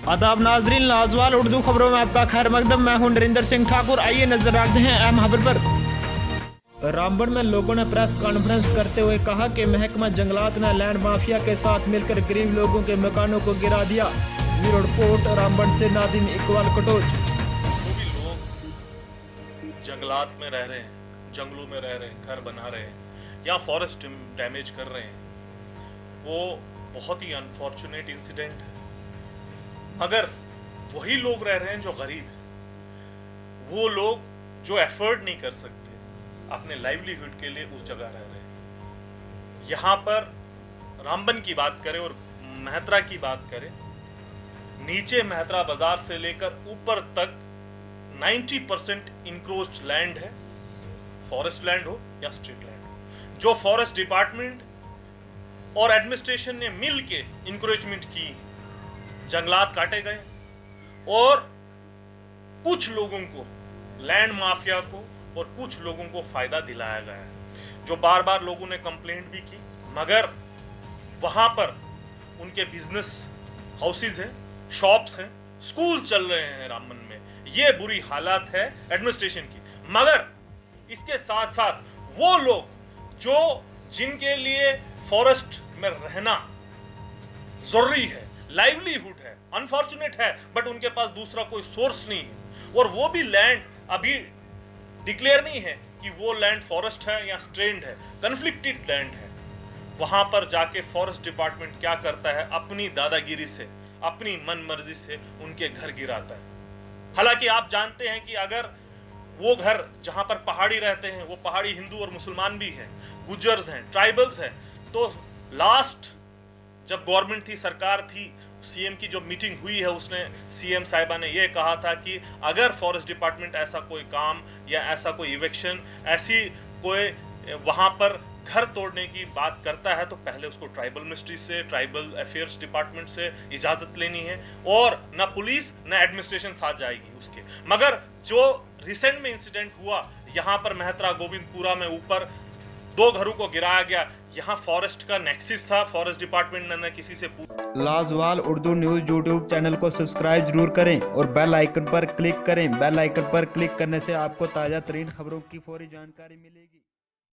आदाब नाजरीन, लाजवाल उर्दू खबरों में आपका खैर मकदम। मैं हूं नरिंदर सिंह ठाकुर। आइए नजर रखते हैं अहम खबर पर। रामबन में लोगों ने प्रेस कॉन्फ्रेंस करते हुए कहा कि महकमा जंगलात ने लैंड माफिया के साथ मिलकर गरीब लोगों के मकानों को गिरा दिया। ब्यूरो रिपोर्ट, रामबन से नादिम इकबाल कटोच। जो भी लोग जंगलात में रह रहे हैं, जंगलों में रह रहे हैं, घर बना रहे हैं या फॉरेस्ट डैमेज कर रहे हैं, वो बहुत ही अनफॉर्चुनेट इंसिडेंट है। मगर वही लोग रह रहे हैं जो गरीब हैं, वो लोग जो एफर्ट नहीं कर सकते अपने लाइवलीहुड के लिए, उस जगह रह रहे हैं। यहाँ पर रामबन की बात करें और मेहतरा की बात करें, नीचे मेहतरा बाजार से लेकर ऊपर तक 90% इंक्रोच्ड लैंड है, फॉरेस्ट लैंड हो या स्ट्रीट लैंड हो, जो फॉरेस्ट डिपार्टमेंट और एडमिनिस्ट्रेशन ने मिल के इंक्रोचमेंट की। जंगलात काटे गए और कुछ लोगों को, लैंड माफिया को और कुछ लोगों को फायदा दिलाया गया है, जो बार बार लोगों ने कंप्लेंट भी की। मगर वहां पर उनके बिजनेस हाउसेज हैं, शॉप्स हैं, स्कूल चल रहे हैं रामबन में। ये बुरी हालत है एडमिनिस्ट्रेशन की। मगर इसके साथ साथ वो लोग जो जिनके लिए फॉरेस्ट में रहना जरूरी है, लाइवलीहुड है, अनफॉर्चुनेट है, बट उनके पास दूसरा कोई सोर्स नहीं है, और वो भी लैंड अभी डिक्लेयर नहीं है कि वो लैंड फॉरेस्ट है या स्ट्रेंड है, कन्फ्लिक्टेड लैंड है। वहां पर जाके फॉरेस्ट डिपार्टमेंट क्या करता है, अपनी दादागिरी से, अपनी मन मर्जी से उनके घर गिराता है। हालांकि आप जानते हैं कि अगर वो घर जहां पर पहाड़ी रहते हैं, वो पहाड़ी हिंदू और मुसलमान भी हैं, गुजर्स हैं, ट्राइबल्स हैं, तो लास्ट जब गवर्नमेंट थी, सरकार थी, सीएम की जो मीटिंग हुई है, उसने सीएम साहिबा ने यह कहा था कि अगर फॉरेस्ट डिपार्टमेंट ऐसा कोई काम या ऐसा कोई इवेक्शन, ऐसी कोई वहां पर घर तोड़ने की बात करता है, तो पहले उसको ट्राइबल मिनिस्ट्री से, ट्राइबल अफेयर्स डिपार्टमेंट से इजाजत लेनी है, और ना पुलिस ना एडमिनिस्ट्रेशन साथ जाएगी उसके। मगर जो रिसेंट में इंसिडेंट हुआ, यहाँ पर मेहतरा गोविंदपुरा में ऊपर 2 घरों को गिराया गया, यहाँ फॉरेस्ट का नेक्सिस था, फॉरेस्ट डिपार्टमेंट ने किसी से लाजवाल उर्दू न्यूज यूट्यूब चैनल को सब्सक्राइब जरूर करें और बेल आइकन पर क्लिक करें। बेल आइकन पर क्लिक करने से आपको ताज़ा तरीन खबरों की फौरी जानकारी मिलेगी।